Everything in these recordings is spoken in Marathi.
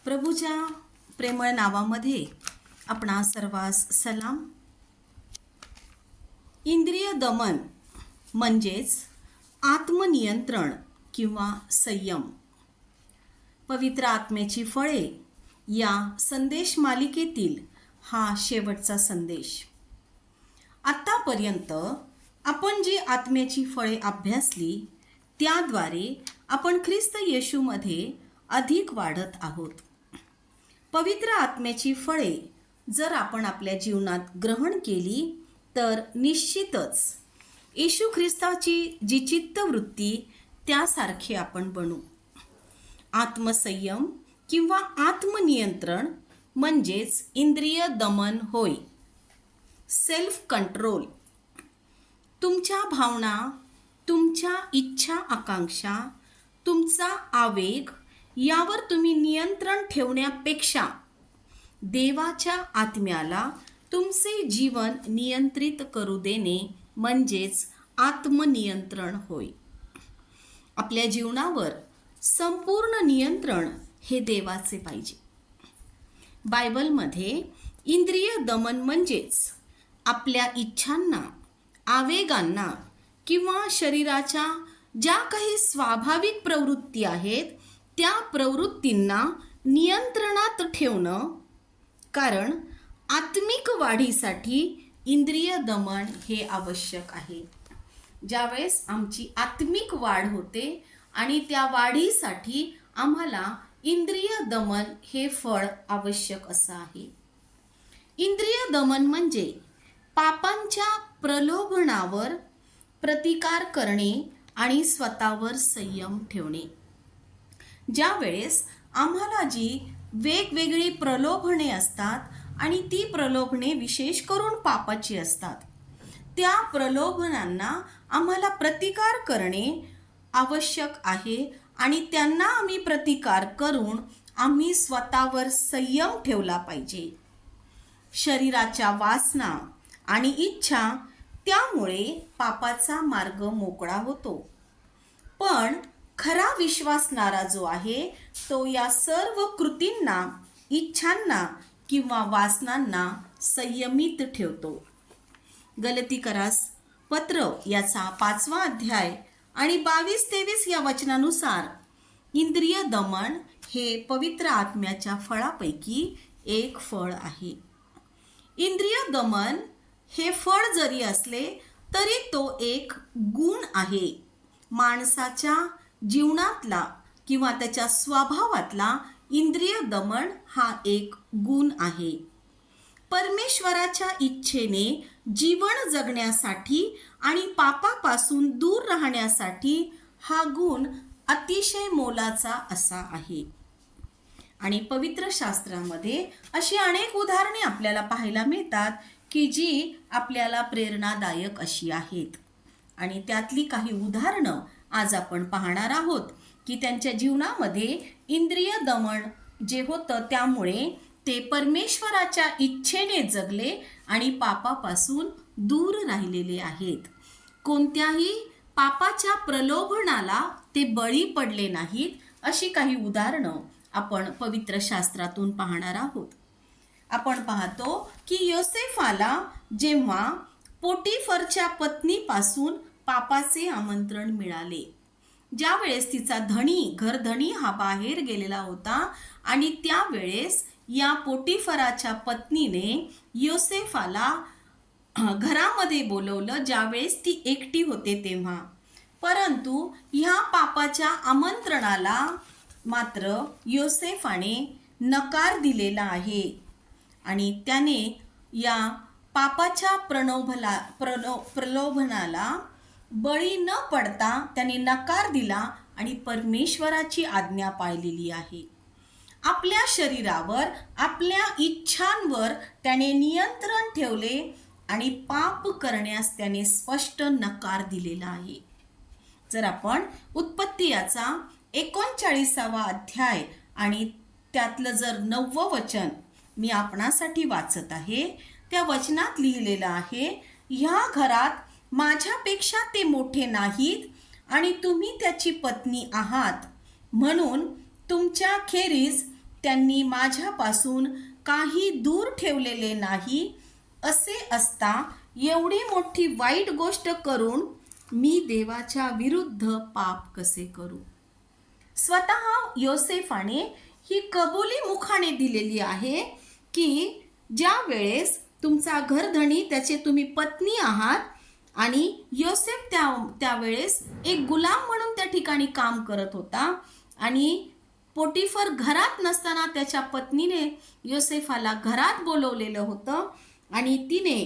प्रभूच्या प्रेमळ नावामध्ये आपणा सर्वांस सलाम. इंद्रिय दमन म्हणजेच आत्मनियंत्रण किंवा संयम. पवित्र आत्म्याची फळे या संदेश मालिकेतील हा शेवटचा संदेश. आत्तापर्यंत आपण जी आत्म्याची फळे अभ्यासली त्याद्वारे आपण ख्रिस्त येशूमध्ये अधिक वाढत आहोत. पवित्र आत्म्याची फळे जर आपण आपल्या जीवनात ग्रहण केली तर निश्चितच येशू ख्रिस्ताची जी चित्तवृत्ती त्यासारखे आपण बनू. आत्मसंयम किंवा आत्मनियंत्रण म्हणजेच इंद्रिय दमन होय. Self control. तुमच्या भावना, तुमच्या इच्छा आकांक्षा, तुमचा आवेग यावर तुम्ही नियंत्रण ठेवण्यापेक्षा देवाच्या आत्म्याला तुमचे जीवन नियंत्रित करू देणे म्हणजेच आत्मनियंत्रण होय. आपल्या जीवनावर संपूर्ण नियंत्रण हे देवाचे पाहिजे. बायबलमध्ये इंद्रिय दमन म्हणजेच आपल्या इच्छांना, आवेगांना किंवा शरीराच्या ज्या काही स्वाभाविक प्रवृत्ती आहेत त्या प्रवृत्तींना नियंत्रणात ठेवणं. कारण आत्मिक वाढीसाठी इंद्रिय दमन हे आवश्यक आहे. ज्यावेळेस आमची आत्मिक वाढ होते आणि त्या वाढीसाठी आम्हाला इंद्रिय दमन हे फळ आवश्यक असं आहे. इंद्रिय दमन म्हणजे पापांच्या प्रलोभनावर प्रतिकार करणे आणि स्वतःवर संयम ठेवणे. ज्या वेळेस आम्हाला जी वेगवेगळी प्रलोभने असतात आणि ती प्रलोभने विशेष करून पापाची असतात, त्या प्रलोभनांना आम्हाला प्रतिकार करणे आवश्यक आहे आणि त्यांना आम्ही प्रतिकार करून आम्ही स्वतःवर संयम ठेवला पाहिजे. शरीराच्या वासना आणि इच्छा त्यामुळे पापाचा मार्ग मोकळा होतो. पण खरा विश्वासणारा जो आहे तो या सर्व कृतींना, इच्छांना किंवा वासनांना संयमित ठेवतो. गलतीकरास पत्र याचा 5वा अध्याय आणि 22-23 या वचनानुसार इंद्रिय दमन हे पवित्र आत्म्याच्या फळापैकी एक फळ आहे. इंद्रिय दमन हे फळ जरी असले तरी तो एक गुण आहे. माणसाच्या जीवनातला किंवा त्याच्या स्वभावातला इंद्रिय दमन हा एक गुण आहे. परमेश्वराच्या इच्छेने जीवन जगण्यासाठी आणि पापापासून दूर राहण्यासाठी हा गुण अतिशय मोलाचा असा आहे. आणि पवित्र शास्त्रामध्ये अशी अनेक उदाहरणे आपल्याला पाहायला मिळतात की जी आपल्याला प्रेरणादायक अशी आहेत. आणि त्यातली काही उदाहरणं आज आपण पाहणार आहोत की त्यांच्या जीवनामध्ये इंद्रिय दमन जे होतं त्यामुळे ते परमेश्वराच्या इच्छेने जगले आणि पापापासून दूर राहिलेले आहेत. कोणत्याही पापाच्या प्रलोभनाला ते बळी पडले नाहीत. अशी काही उदाहरणं आपण पवित्र शास्त्रातून पाहणार आहोत. आपण पाहतो की योसेफाला जेव्हा पोटिफरच्या पत्नीपासून पापाचे आमंत्रण मिळाले, ज्यावेळेस तिचा घरधणी हा बाहेर गेलेला होता आणि त्यावेळेस या पोटिफराच्या पत्नीने योसेफाला घरामध्ये बोलवलं ज्यावेळेस ती एकटी होते तेव्हा. परंतु ह्या पापाच्या आमंत्रणाला मात्र योसेफाने नकार दिलेला आहे आणि त्याने या पापाच्या प्रलोभनाला बळी न पडता त्याने नकार दिला आणि परमेश्वराची आज्ञा पाळलेली आहे. आपल्या शरीरावर, आपल्या इच्छांवर त्याने नियंत्रण ठेवले आणि पाप करण्यास त्याने स्पष्ट नकार दिलेला आहे. जर आपण उत्पत्ती याचा 39वा अध्याय आणि त्यातलं जर 9वं वचन मी आपणासाठी वाचत आहे, त्या वचनात लिहिलेलं आहे, ह्या घरात माझ्यापेक्षा ते मोठे नाहीत आणि तुम्ही त्याची पत्नी आहात, म्हणून तुमच्या खेरीज त्यांनी माझ्यापासून काही दूर ठेवलेले नाही. असे असता एवढी मोठी वाईट गोष्ट करून मी देवाच्या विरुद्ध पाप कसे करू? स्वतः योसेफाने ही कबुली मुखाने दिलेली आहे की ज्या वेळेस तुमचा घरधणी त्याचे तुम्ही पत्नी आहात आणि योसेफ त्यावेळेस एक गुलाम म्हणून त्या ठिकाणी काम करत होता आणि पोटिफर घरात नसताना त्याच्या पत्नीने योसेफाला घरात बोलवलेलं होतं आणि तिने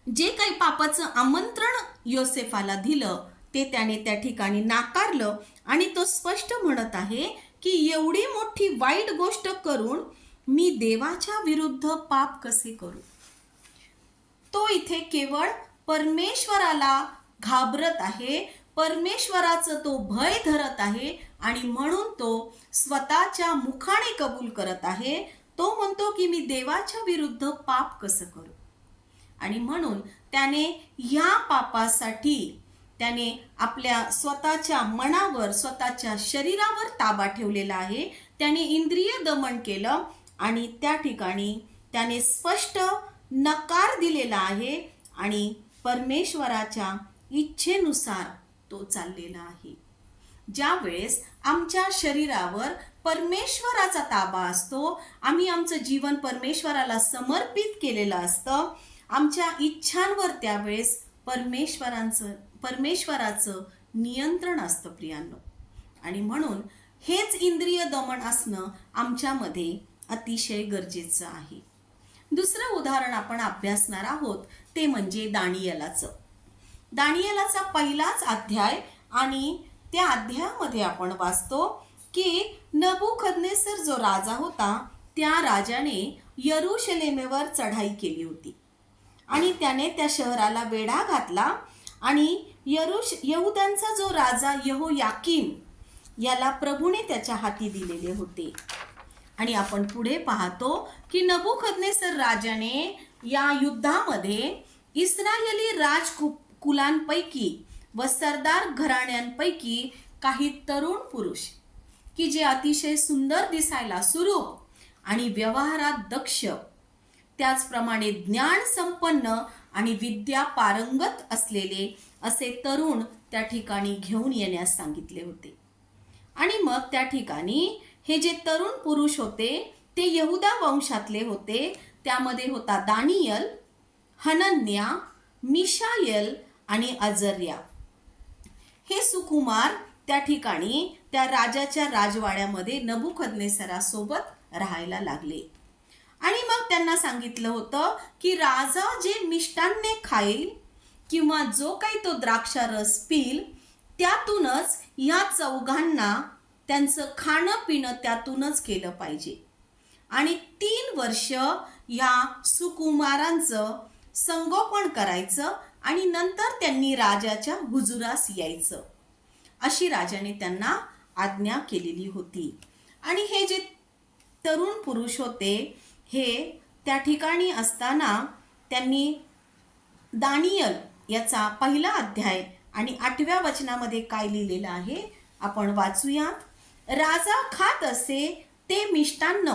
जे काही पापाचं आमंत्रण योसेफाला दिलं ते त्याने त्या ठिकाणी नाकारलं आणि तो स्पष्ट म्हणत आहे की एवढी मोठी वाईट गोष्ट करून मी देवाच्या विरुद्ध पाप कसे करू? तो इथे केवळ परमेश्वराला घाबरत आहे, परमेश्वराचं तो भय धरत आहे आणि म्हणून तो स्वतःच्या मुखाने कबूल करत आहे. तो म्हणतो की मी देवाच्या विरुद्ध पाप कसं करू? आणि म्हणून त्याने ह्या पापासाठी त्याने आपल्या स्वतःच्या मनावर, स्वतःच्या शरीरावर ताबा ठेवलेला आहे. त्याने इंद्रिय दमन केलं आणि त्या ठिकाणी त्याने स्पष्ट नकार दिलेला आहे आणि परमेश्वराच्या इच्छेनुसार तो चाललेला आहे. ज्या वेळेस आमच्या शरीरावर परमेश्वराचा ताबा असतो, आम्ही आमचं जीवन परमेश्वराला समर्पित केलेलं असतं, आमच्या इच्छांवर त्यावेळेस परमेश्वराचं नियंत्रण असतं प्रियांनो. आणि म्हणून हेच इंद्रिय दमन असणं आमच्यामध्ये अतिशय गरजेचं आहे. दुसरं उदाहरण आपण अभ्यासणार आहोत ते म्हणजे दानियेलाचं. दानियेलाचा पहिलाच अध्याय आणि त्या अध्यायामध्ये आपण वाचतो की नबुकदनेसर जो राजा होता त्या राजाने यरूशलेमेवर चढाई केली होती आणि त्याने त्या शहराला वेढा घातला आणि यहुदांचा जो राजा यहोयाकीम याला प्रभूने त्याच्या हाती दिलेले होते. आणि आपण पुढे पाहतो की नबुकदनेसर राजाने या युद्धामध्ये इस्रायली राजकुलांपैकी व सरदार घराण्यांपैकी काही तरुण पुरुष की जे अतिशय सुंदर दिसायला सुरूप आणि व्यवहारात दक्ष, त्याचप्रमाणे ज्ञान संपन्न आणि विद्या पारंगत असलेले असे तरुण त्या ठिकाणी घेऊन येण्यास सांगितले होते. आणि मग त्या ठिकाणी हे जे तरुण पुरुष होते ते यहुदा वंशातले होते. त्यामध्ये होता दानियल, हनन्या, मिशायल आणि अजर्या. हे सुकुमार त्या ठिकाणी त्या राजाच्या राजवाड्यामध्ये नबुकदनेसरासोबत राहायला लागले. आणि मग त्यांना सांगितलं होतं की राजा जे मिष्टान्ने खाईल किंवा जो काही तो द्राक्षारस पिल त्यातूनच या चौघांना त्यांचं खाणं पिणं त्यातूनच केलं पाहिजे. आणि 3 वर्ष या सुकुमारांचं संगोपन करायचं आणि नंतर त्यांनी राजाच्या हुजुरास यायचं, अशी राजाने त्यांना आज्ञा केलेली होती. आणि हे जे तरुण पुरुष होते हे त्या ठिकाणी असताना त्यांनी दानियल याचा पहिला अध्याय आणि 8व्या वचनामध्ये काय लिहिलेलं आहे आपण वाचूयात. राजा खात असे ते मिष्टान्न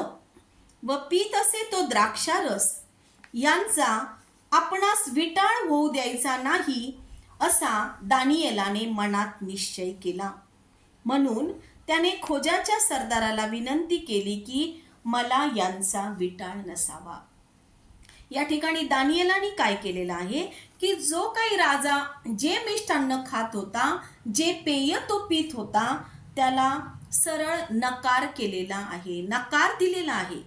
व पीत असे तो द्राक्षारस यांचा आपणास विटाळ होऊ द्यायचा नाही असा दानियेलाने मनात निश्चय केला. म्हणून त्याने खोजाच्या सरदाराला विनंती केली की मला यांचा विटाळ नसावा. या ठिकाणी दानियेलाने काय केलेलं आहे की जो काही राजा जे मिष्टान्न खात होता, जे पेय तो पीत होता, त्याला सरळ नकार केलेला आहे, नकार दिलेला आहे.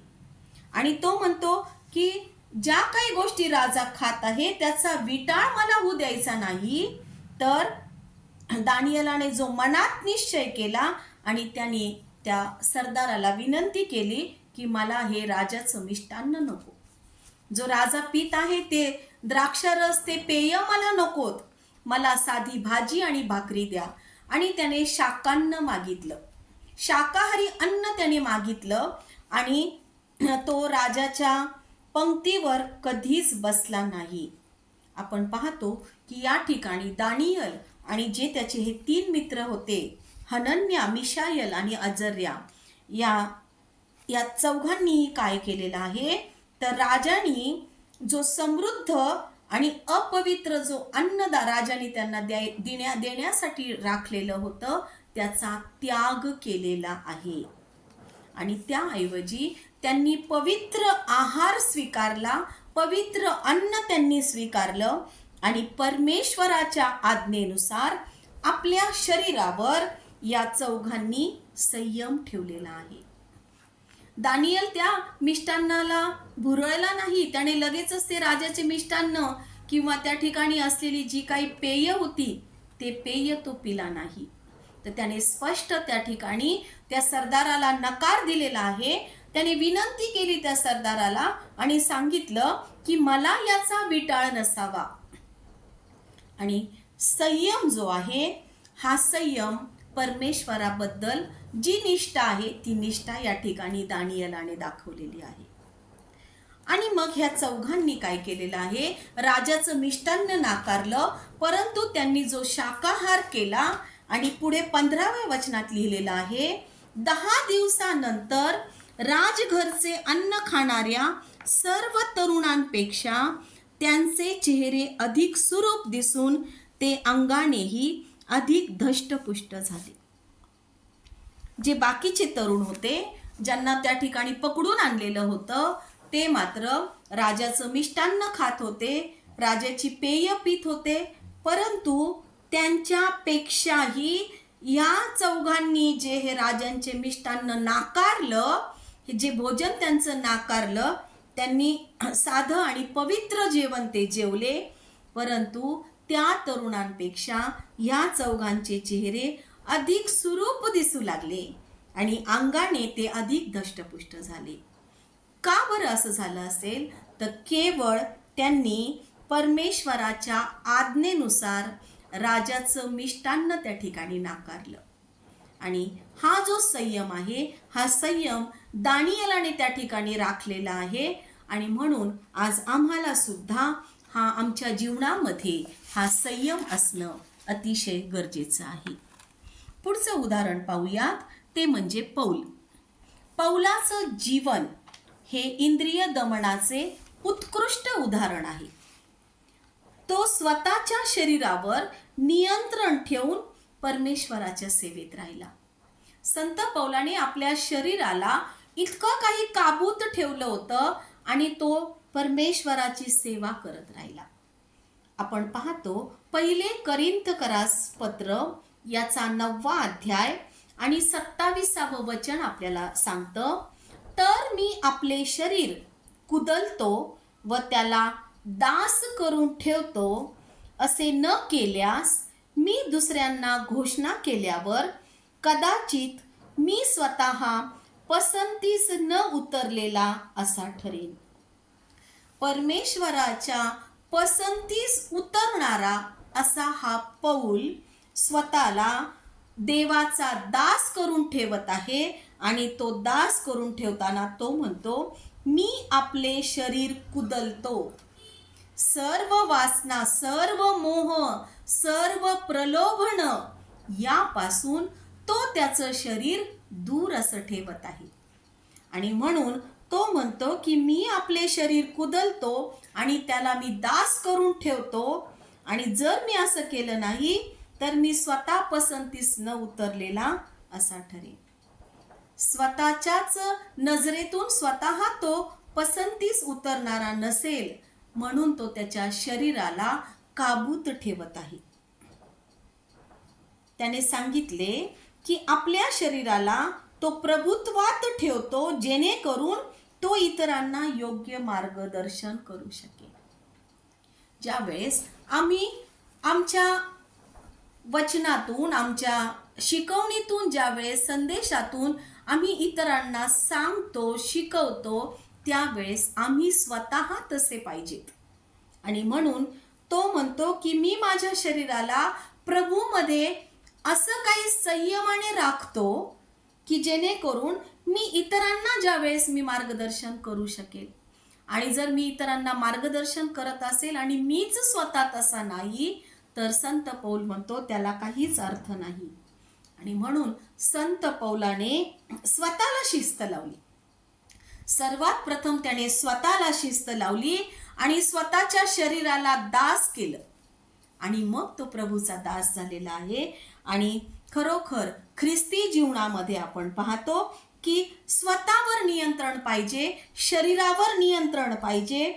आणि तो म्हणतो की ज्या काही गोष्टी राजा खात आहे त्याचा विटाळ मला होऊ द्यायचा नाही. तर दानियेलाने जो मनात निश्चय केला आणि त्याने त्या सरदाराला विनंती केली की मला हे राजाचं मिष्टान्न नको, जो राजा पीत आहे ते द्राक्षारस ते पेय मला नकोत, मला साधी भाजी आणि भाकरी द्या. आणि त्याने शाकान्न मागितलं, शाकाहारी अन्न त्याने मागितलं आणि तो राजाच्या पंक्तीवर कधीच बसला नाही. आपण पाहतो की या ठिकाणी दानियल आणि जे त्याचे हे 3 मित्र होते, हनन्या, मिशायल आणि अजर्या, या या चौघांनी काय केलेलं आहे, तर राजाने जो समृद्ध आणि अपवित्र जो राजाने त्यांना देण्यासाठी राखलेलं होतं त्याचा त्याग केलेला आहे. आणि त्याऐवजी त्यांनी पवित्र आहार स्वीकारला, पवित्र अन्न त्यांनी स्वीकारलं आणि परमेश्वराच्या आज्ञेनुसार आपल्या शरीरावर या चौघांनी संयम ठेवलेला आहे. दानियल त्या मिष्टान्नाला भुरळला नाही. त्याने लगेचच ते राजाचे मिष्टान्न किंवा त्या ठिकाणी असलेली जी काही पेय होती ते पेय तो पिला नाही. तर त्याने स्पष्ट त्या ठिकाणी त्या सरदाराला नकार दिलेला आहे. त्याने विनंती केली त्या सरदाराला आणि सांगितलं की मला याचा विटाळ नसावा. आणि संयम जो आहे हा संयम परमेश्वराबद्दल जी निष्ठा आहे ती निष्ठा या ठिकाणी दानियेलाने दाखवलेली आहे. आणि मग ह्या चौघांनी काय केलेलं आहे, राजाचं मिष्टान्न नाकारलं, परंतु त्यांनी जो शाकाहार केला आणि पुढे 15व्या वचनात लिहिलेलं आहे, 10 दिवसानंतर राजघरचे अन्न खाणाऱ्या सर्व तरुणांपेक्षा त्यांचे चेहरे अधिक सुरूप दिसून ते अंगानेही अधिक धष्टपुष्ट झाले. जे बाकीचे तरुण होते ज्यांना त्या ठिकाणी पकडून आणलेलं होतं ते मात्र राजाचं मिष्टान्न खात होते, राजाची पेय पित होते, परंतु त्यांच्यापेक्षाही या चौघांनी जे हे राजांचे मिष्टान्न नाकारलं, जे भोजन त्यांचं नाकारलं, त्यांनी साधं आणि पवित्र जेवण ते जेवले, परंतु त्या तरुणांपेक्षा या चौघांचे चेहरे अधिक सुरूप दिसू लागले आणि अंगाने ते अधिक धष्टपुष्ट झाले. का बरं असं झालं असेल, तर केवळ त्यांनी परमेश्वराच्या आज्ञेनुसार राजाचं मिष्टान्न त्या ठिकाणी नाकारलं. आणि हा जो संयम आहे हा संयम दानियेलाने त्या ठिकाणी राखलेला आहे. आणि म्हणून आज आम्हाला सुद्धा हा आमच्या जीवनामध्ये हा संयम असणं अतिशय गरजेचं आहे. पुढचं उदाहरण पाहूयात, ते म्हणजे पौलाचं जीवन हे इंद्रिय दमनाचे उत्कृष्ट उदाहरण आहे. तो स्वतःच्या शरीरावर नियंत्रण ठेवून परमेश्वराच्या सेवेत राहिला. संत पौलाने आपल्या शरीराला इतकं काही काबूत ठेवलं होतं आणि तो परमेश्वराची सेवा करत राहिला. आपण पाहतो पहिले करिंथकरास पत्र याचा 9वा अध्याय आणि 27वं वचन आपल्याला सांगतं, तर मी आपले शरीर कुदलतो व त्याला दास करून ठेवतो, असे न केल्यास मी दुसऱ्यांना घोषणा केल्यावर कदाचित मी स्वतः पसंतीस न उतरलेला असा ठरेन. परमेश्वराच्या पसंतीस उतरणारा असा हा पौल स्वतःला देवाचा दास करून ठेवत आहे. आणि तो दास करून ठेवताना तो म्हणतो, मी आपले शरीर कुदलतो. सर्व वासना, सर्व मोह, सर्व प्रलोभन यापासून तो त्याचं शरीर दूर असं ठेवत आहे. आणि म्हणून तो म्हणतो की मी आपले शरीर कुदलतो आणि त्याला मी दास करून ठेवतो. आणि जर मी असं केलं नाही तर मी स्वतः पसंतीस न उतरलेला असा ठरेन. स्वतःच्याच नजरेतून स्वतः तो पसंतीस उतरणारा नसेल, म्हणून तो त्याच्या शरीराला काबूत ठेवत आहे. त्याने सांगितले की आपल्या शरीराला तो प्रभुत्वात ठेवतो, जेणेकरून तो इतरांना योग्य मार्गदर्शन करू शकेल. ज्यावेळेस आम्ही आमच्या वचनातून, आमच्या शिकवणीतून, ज्यावेळेस संदेशातून आम्ही इतरांना सांगतो, शिकवतो, त्यावेळेस आम्ही स्वतः तसे पाहिजेत. आणि म्हणून तो म्हणतो की मी माझ्या शरीराला प्रभूमध्ये असं काही संयमाने राखतो की जेणेकरून मी इतरांना ज्यावेळेस मी मार्गदर्शन करू शकेल. आणि जर मी इतरांना मार्गदर्शन करत असेल आणि मीच स्वतः तसा नाही, तर संत पौल म्हणतो त्याला काहीच अर्थ नाही. आणि म्हणून संत पौलाने स्वतःला शिस्त लावली. सर्वात प्रथम त्याने स्वतःला शिस्त लावली आणि स्वतःच्या शरीराला दास केलं आणि मग तो प्रभूचा दास झालेला आहे. आणि खरोखर ख्रिस्ती जीवनामध्ये आपण पाहतो की स्वतःवर नियंत्रण पाहिजे, शरीरावर नियंत्रण पाहिजे,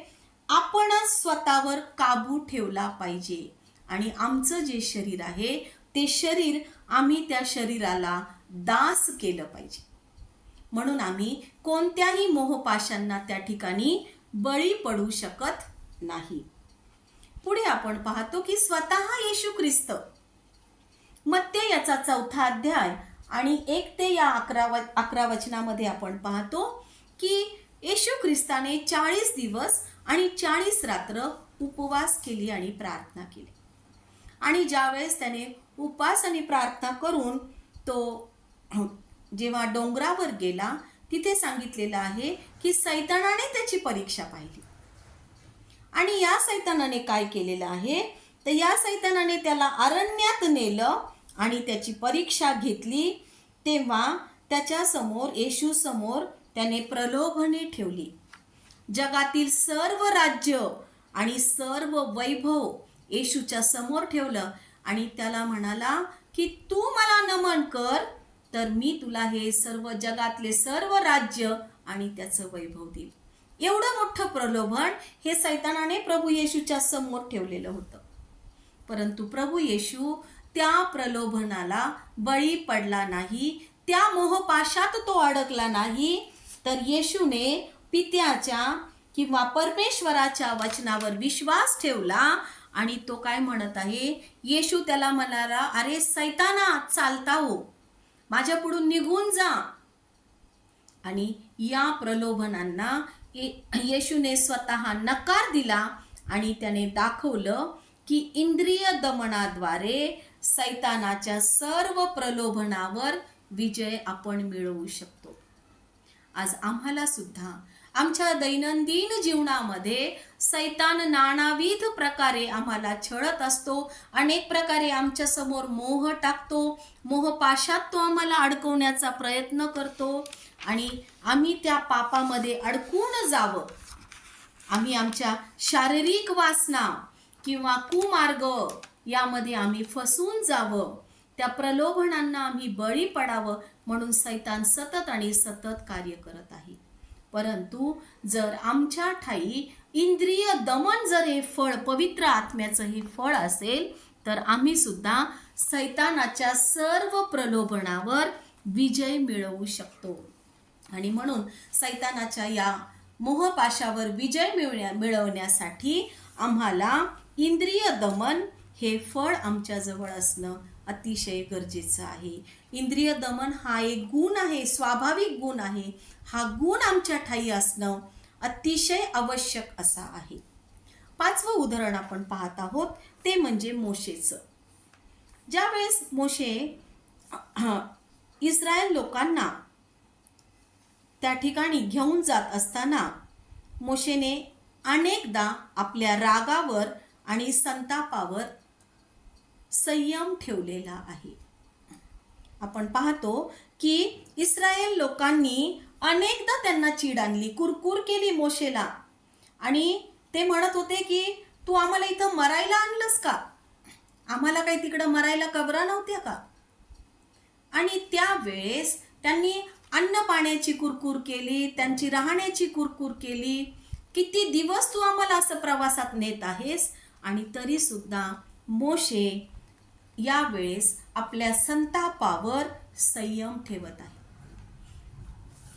आपणच स्वतःवर काबू ठेवला पाहिजे. आणि आमचं जे शरीर आहे ते शरीर आम्ही त्या शरीराला दास केलं पाहिजे. म्हणून आम्ही कोणत्याही मोहपाशांना त्या ठिकाणी बळी पडू शकत नाही. पुढे आपण पाहतो की स्वतः येशू ख्रिस्त, मत्ते याचा 4 अध्याय आणि 1 ते 11 वचनामध्ये आपण पाहतो की येशू ख्रिस्ताने 40 दिवस आणि 40 रात्र उपवास केली आणि प्रार्थना केली. आणि ज्यावेळेस त्याने उपवास आणि प्रार्थना करून तो जेव्हा डोंगरावर गेला, तिथे सांगितलेलं आहे की सैतानाने त्याची परीक्षा पाहिली. आणि या सैतानाने काय केलेलं आहे, तर या सैतानाने त्याला अरण्यात नेलं आणि त्याची परीक्षा घेतली. तेव्हा त्याच्या समोर, येशू समोर त्याने प्रलोभने ठेवली. जगातील सर्व राज्य आणि सर्व वैभव येशूच्या समोर ठेवलं आणि त्याला म्हणाला की तू मला नमन कर तर मी तुला हे सर्व जगातले सर्व राज्य आणि त्याचं वैभव देईल. एवढं मोठं प्रलोभन हे सैतानाने प्रभू येशूच्या समोर ठेवलेलं होतं. परंतु प्रभू येशू त्या प्रलोभनाला बळी पडला नाही, त्या मोहपाशात तो अडकला नाही. तर येशूने पित्याच्या किंवा परमेश्वराच्या वचनावर विश्वास ठेवला आणि तो काय म्हणत आहे, येशू त्याला म्हणाला, अरे सैताना चालता हो, माझ्या पुढून निघून जा. आणि या प्रलोभनांना येशूने स्वतः नकार दिला आणि त्याने दाखवलं की इंद्रिय दमनाद्वारे सैतानाच्या सर्व प्रलोभनावर विजय आपण मिळवू शकतो. आज आम्हाला सुद्धा आमच्या दैनंदिन जीवनामध्ये सैतान नानाविध प्रकारे आम्हाला छळत असतो, अनेक प्रकारे आमच्या समोर मोह टाकतो, मोहपाशात तो आम्हाला अडकवण्याचा प्रयत्न करतो आणि आम्ही त्या पापामध्ये अडकून जावं, आम्ही आमच्या शारीरिक वासना किंवा कुमार्ग यामध्ये आम्ही फसून जावं, त्या प्रलोभनांना आम्ही बळी पडावं म्हणून सैतान सतत आणि सतत कार्य करत आहे. परंतु जर आमच्या ठाई इंद्रिय दमन जर हे फळ, पवित्र आत्म्याचं हे फळ असेल, तर आम्ही सुद्धा सैतानाच्या सर्व प्रलोभनावर विजय मिळवू शकतो. आणि म्हणून सैतानाच्या या मोहपाशावर विजय मिळवण्यासाठी आम्हाला इंद्रिय दमन हे फळ आमच्या जवळ असणं अतिशय गरजेचं आहे. इंद्रिय दमन हा एक गुण आहे, स्वाभाविक गुण आहे. हा गुण आमच्या ठाई असणं अतिशय आवश्यक असा आहे. 5वं उदाहरण आपण पाहत आहोत ते म्हणजे मोशेचं. ज्यावेळेस मोशे इस्रायल लोकांना त्या ठिकाणी घेऊन जात असताना मोशेने अनेकदा आपल्या रागावर आणि संतापावर संयम ठेवलेला आहे. आपण पाहतो की इस्रायल लोकांनी अनेकदा त्यांना चीड आणली, कुरकुर केली मोशेला आणि ते म्हणत होते की तू आम्हाला इथं मरायला आणलंस का? आम्हाला काही तिकडं मरायला कबरा नव्हत्या का? आणि त्यावेळेस त्यांनी अन्न पाण्याची कुरकुर केली, त्यांची राहण्याची कुरकुर केली. किती दिवस तू आम्हाला असं प्रवासात नेत आहेस? आणि तरी सुद्धा मोशे यावेळेस आपल्या संतापावर संयम ठेवत आहे.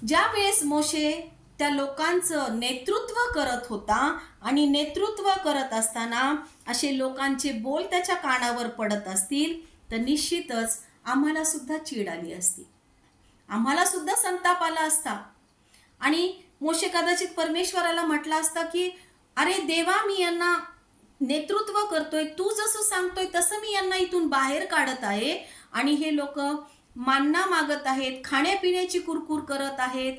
ज्या वेळेस मोशे त्या लोकांचं नेतृत्व करत होता आणि नेतृत्व करत असताना असे लोकांचे बोल त्याच्या कानावर पडत असतील तर निश्चितच आम्हाला सुद्धा चीड आली असती, आम्हाला सुद्धा संताप आला असता. आणि मोशे कदाचित परमेश्वराला म्हटला असता की अरे देवा, मी यांना नेतृत्व करतोय, तू जसं सांगतोय तसं मी यांना इथून बाहेर काढत आहे आणि हे लोक मान्ना मागत आहेत, खाण्यापिण्याची कुरकुर करत आहेत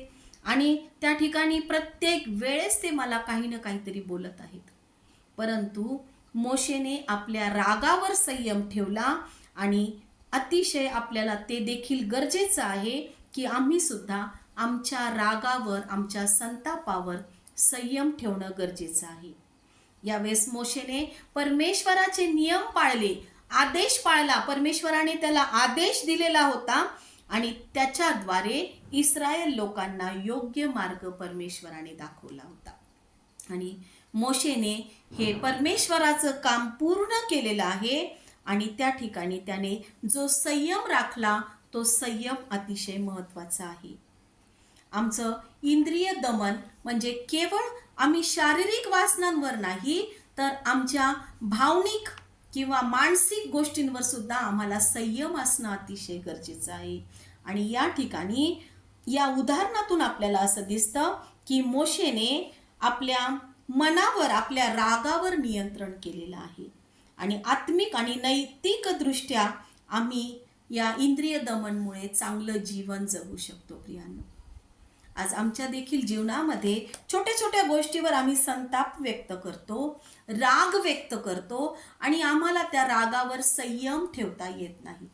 आणि त्या ठिकाणी प्रत्येक वेळेस ते मला काही ना काहीतरी बोलत आहेत. परंतु मोशेने आपल्या रागावर संयम ठेवला आणि अतिशय आपल्याला ते देखील गरजेचं आहे की आम्ही सुद्धा आमच्या रागावर, आमच्या संतापावर संयम ठेवणं गरजेचं आहे. यावेळेस मोशेने परमेश्वराचे नियम पाळले, आदेश पाळला. परमेश्वराने त्याला आदेश दिलेला होता आणि त्याच्याद्वारे इस्रायल लोकांना योग्य मार्ग परमेश्वराने दाखवला होता. आणि मोशेने हे परमेश्वराचं काम पूर्ण केलेलं आहे आणि त्या ठिकाणी त्याने जो संयम राखला तो संयम अतिशय महत्त्वाचा आहे. आमचं इंद्रिय दमन म्हणजे केवळ आम्ही शारीरिक वासनांवर नाही, तर आमच्या भावनिक किंवा मानसिक गोष्टींवर सुद्धा आम्हाला संयम असणं अतिशय गरजेचं आहे. आणि या ठिकाणी या उदाहरणातून आपल्याला असं दिसतं की मोशेने आपल्या मनावर, आपल्या रागावर नियंत्रण केलेलं आहे. आणि आत्मिक आणि नैतिक दृष्ट्या आम्ही या इंद्रिय दमनमुळे चांगलं जीवन जगू शकतो. प्रियांनो, आज आमच्या देखील जीवनामध्ये छोट्या छोट्या गोष्टीवर आम्ही संताप व्यक्त करतो, राग व्यक्त करतो आणि आम्हाला त्या रागावर संयम ठेवता येत नाही.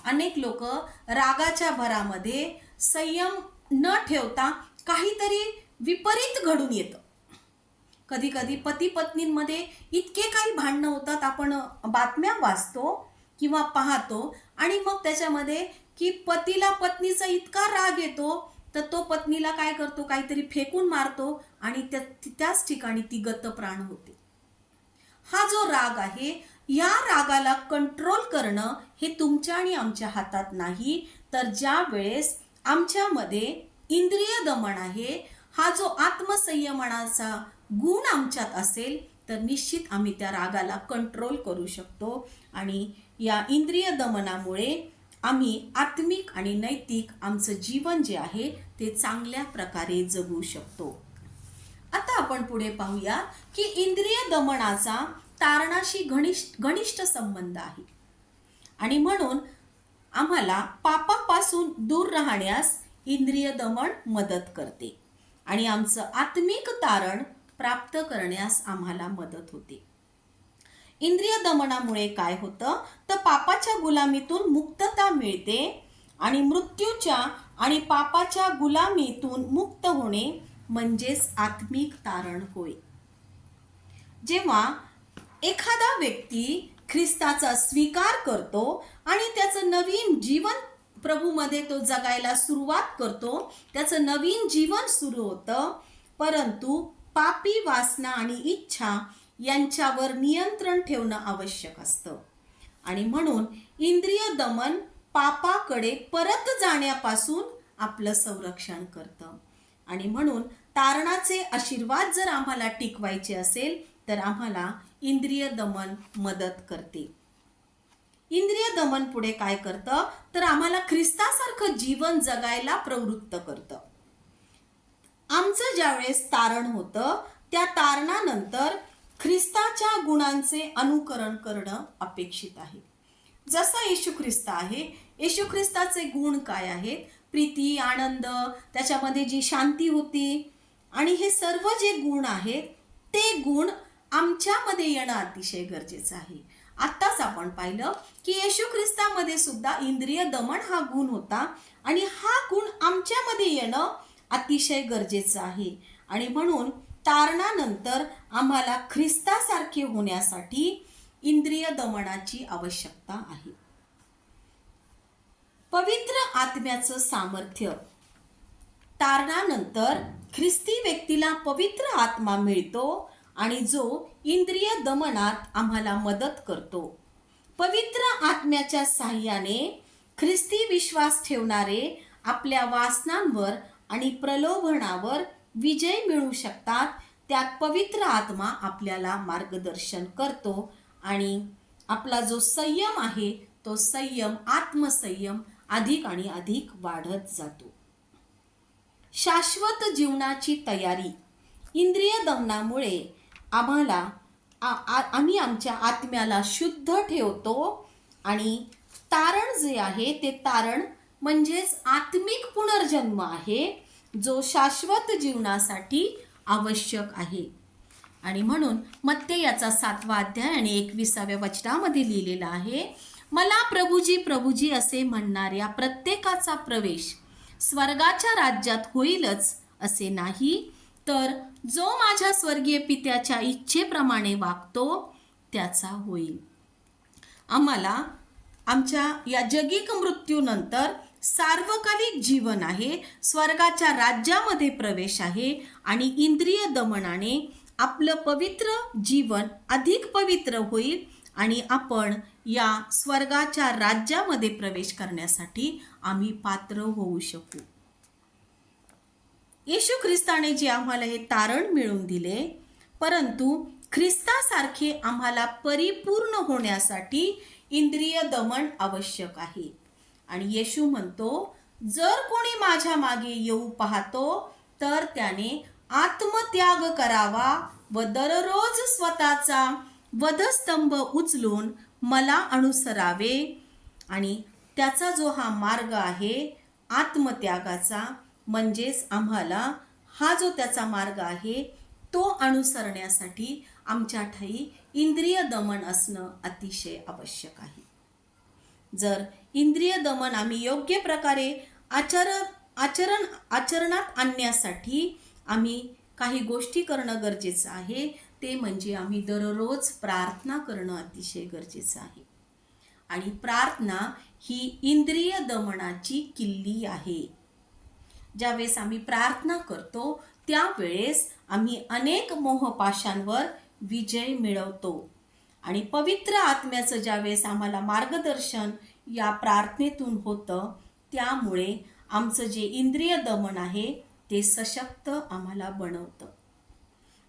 अनेक लोक रागाच्या भरामध्ये संयम न ठेवता काहीतरी विपरीत घडून येतं. कधी कधी पती पत्नींमध्ये इतके काही भांडणं होतात, आपण बातम्या वाचतो किंवा पाहतो आणि मग त्याच्यामध्ये की पतीला पत्नीचा इतका राग येतो तर तो पत्नीला काय करतो, काहीतरी फेकून मारतो आणि त्याच ठिकाणी ती गतप्राण होते. हा जो राग आहे, या रागाला कंट्रोल करणं हे तुमच्या आणि आमच्या हातात नाही. तर ज्या वेळेस आमच्यामध्ये इंद्रिय दमन आहे, हा जो आत्मसंयमनाचा गुण आमच्यात असेल तर निश्चित आम्ही त्या रागाला कंट्रोल करू शकतो आणि या इंद्रिय दमनामुळे आम्ही आत्मिक आणि नैतिक आमचं जीवन जे आहे ते चांगल्या प्रकारे जगू शकतो. आता आपण पुढे पाहूया की इंद्रिय दमनाचा तारणाशी घनिष्ठ संबंध आहे आणि म्हणून आम्हाला पापापासून दूर राहण्यास इंद्रिय दमन मदत करते आणि आमचं आत्मिक तारण प्राप्त करण्यास आम्हाला मदत होते. इंद्रिय दमनामुळे काय होतं तर पापाच्या गुलामीतून मुक्तता मिळते आणि मृत्यूच्या आणि पापाच्या गुलामीतून मुक्त होणे म्हणजेच आत्मिक तारण होय. जेव्हा एखादा व्यक्ती ख्रिस्ताचा स्वीकार करतो आणि त्याचं नवीन जीवन प्रभूमध्ये तो जगायला सुरुवात करतो, त्याचं नवीन जीवन सुरू होतं, परंतु पापी वासना आणि इच्छा यांच्यावर नियंत्रण ठेवणं आवश्यक असतं. आणि म्हणून इंद्रिय दमन पापाकडे परत जाण्यापासून आपलं संरक्षण करतं. आणि म्हणून तारणाचे आशीर्वाद जर आम्हाला टिकवायचे असेल तर आम्हाला इंद्रिय दमन मदत करते. इंद्रिय दमन पुढे काय करतं तर आम्हाला ख्रिस्तासारखं जीवन जगायला प्रवृत्त करतं. आमचं ज्यावेळेस तारण होतं त्या तारणानंतर ख्रिस्ताच्या गुणांचे अनुकरण करणं अपेक्षित आहे. जसा येशू ख्रिस्त आहे, येशू ख्रिस्ताचे गुण काय आहेत? प्रीती, आनंद, त्याच्यामध्ये जी शांती होती आणि हे सर्व जे गुण आहेत ते गुण आमच्यामध्ये येणं अतिशय गरजेचं आहे. आत्ताच आपण पाहिलं की येशू ख्रिस्तामध्ये सुद्धा इंद्रिय दमन हा गुण होता आणि हा गुण आमच्यामध्ये येणं अतिशय गरजेचं आहे. आणि म्हणून तारणानंतर आम्हाला ख्रिस्तासारखे होण्यासाठी इंद्रिय दमनाची आवश्यकता आहे. पवित्र आत्म्याचं सामर्थ्य. तारणानंतर ख्रिस्ती व्यक्तीला पवित्र आत्मा मिळतो आणि जो इंद्रिय दमनात आम्हाला मदत करतो. पवित्र आत्म्याच्या साहाय्याने ख्रिस्ती विश्वास ठेवणारे आपल्या वासनांवर आणि प्रलोभनावर विजय मिळवू शकतात. त्यात पवित्र आत्मा आपल्याला मार्गदर्शन करतो आणि आपला जो संयम आहे तो संयम, आत्मसंयम अधिक आणि अधिक वाढत जातो. शाश्वत जीवनाची तयारी. इंद्रिय दमनामुळे आम्ही आमच्या आत्म्याला शुद्ध ठेवतो आणि तारण जे आहे ते तारण म्हणजेच आत्मिक पुनर्जन्म आहे जो शाश्वत जीवनासाठी आवश्यक आहे. आणि म्हणून मत्तेयाचा 7वा अध्याय आणि 21व्या वचनामध्ये लिहिलेला आहे, मला प्रभुजी प्रभुजी असे म्हणणाऱ्या प्रत्येकाचा प्रवेश स्वर्गाच्या राज्यात होईलच असे नाही, तर जो माझ्या स्वर्गीय पित्याच्या इच्छेप्रमाणे वागतो त्याचा होईल. आम्हाला आमच्या या जगिक मृत्यूनंतर सार्वकालिक जीवन आहे, स्वर्गाच्या राज्यामध्ये प्रवेश आहे आणि इंद्रिय दमनाने आपलं पवित्र जीवन अधिक पवित्र होईल आणि आपण या स्वर्गाच्या राज्यामध्ये प्रवेश करण्यासाठी आम्ही पात्र होऊ शकू. येशू ख्रिस्ताने जे आम्हाला हे तारण मिळवून दिले, परंतु ख्रिस्तासारखे आम्हाला परिपूर्ण होण्यासाठी इंद्रिय दमन आवश्यक आहे. आणि येशू म्हणतो, जर कोणी माझ्या मागे येऊ पाहतो तर त्याने आत्मत्याग करावा व दररोज स्वतःचा वधस्तंभ उचलून मला अनुसरावे. आणि त्याचा जो हा मार्ग आहे आत्मत्यागाचा, म्हणजेच आम्हाला हा जो त्याचा मार्ग आहे तो अनुसरण्यासाठी आमच्या ठाई इंद्रिय दमन असणं अतिशय आवश्यक आहे. जर इंद्रिय दमन आम्ही योग्य प्रकारे आचरणात आणण्यासाठी आम्ही काही गोष्टी करणं गरजेचं आहे. ते म्हणजे आम्ही दररोज प्रार्थना करणं अतिशय गरजेचं आहे. आणि प्रार्थना ही इंद्रिय दमनाची किल्ली आहे. ज्यावेळेस आम्ही प्रार्थना करतो त्यावेळेस आम्ही अनेक मोहपाशांवर विजय मिळवतो. आणि पवित्र आत्म्याचं ज्यावेळेस आम्हाला मार्गदर्शन या प्रार्थनेतून होतं, त्यामुळे आमचं जे इंद्रिय दमन आहे ते सशक्त आम्हाला बनवतं.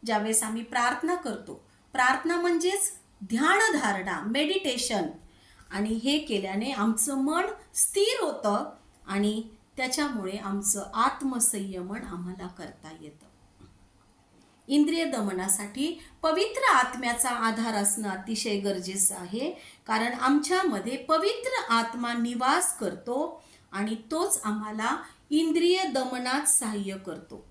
ज्यावेळेस आम्ही प्रार्थना करतो, प्रार्थना म्हणजेच ध्यानधारणा, मेडिटेशन, आणि हे केल्याने आमचं मन स्थिर होतं आणि त्याच्यामुळे आमचं आत्मसंयमन आम्हाला करता येतं. इंद्रिय दमनासाठी पवित्र आत्म्याचा आधार असणं अतिशय गरजेचं आहे, कारण आमच्यामध्ये पवित्र आत्मा निवास करतो आणि तोच आम्हाला इंद्रिय दमनात सहाय्य करतो.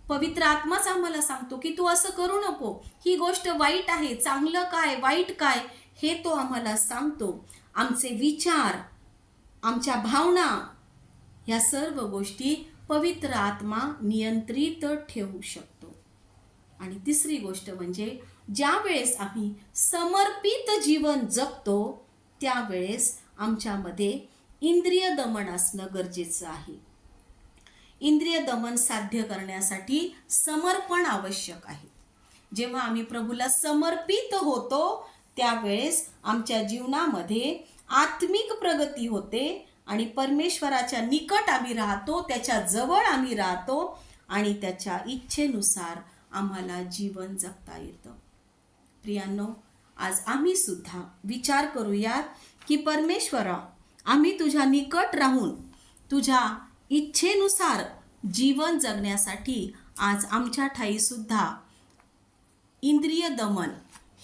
पवित्र आत्माच आम्हाला सांगतो की तू असं करू नको, ही गोष्ट वाईट आहे, चांगलं काय वाईट काय हे तो आम्हाला सांगतो. आमचे विचार, आमच्या भावना, या सर्व गोष्टी पवित्र आत्मा नियंत्रित ठेवू शकतो. आणि तिसरी गोष्ट म्हणजे ज्या वेळेस आम्ही समर्पित जीवन जगतो त्यावेळेस आमच्यामध्ये इंद्रिय दमन असणं गरजेचं आहे. इंद्रिय दमन साध्य करण्यासाठी समर्पण आवश्यक आहे. जेव्हा आम्ही प्रभूला समर्पित होतो त्यावेळेस आमच्या जीवनामध्ये आत्मिक प्रगती होते आणि परमेश्वराच्या निकट आम्ही राहतो, त्याच्या जवळ आम्ही राहतो आणि त्याच्या इच्छेनुसार आम्हाला जीवन जगता येतं. प्रियांनो, आज आम्ही सुद्धा विचार करूयात की परमेश्वरा, आम्ही तुझ्या निकट राहून तुझ्या इच्छेनुसार जीवन जगण्यासाठी आज आमच्या ठाई सुद्धा इंद्रिय दमन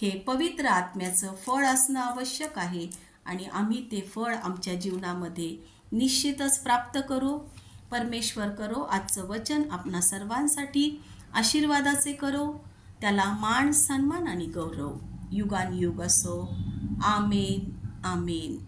हे पवित्र आत्म्याचं फळ असणं आवश्यक आहे आणि आम्ही ते फळ आमच्या जीवनामध्ये निश्चितच प्राप्त करू. परमेश्वर करो आजचं वचन आपणा सर्वांसाठी आशीर्वादाचे करो. त्याला मान, सन्मान आणि गौरव युगानुयुग असो. आमेन, आमेन.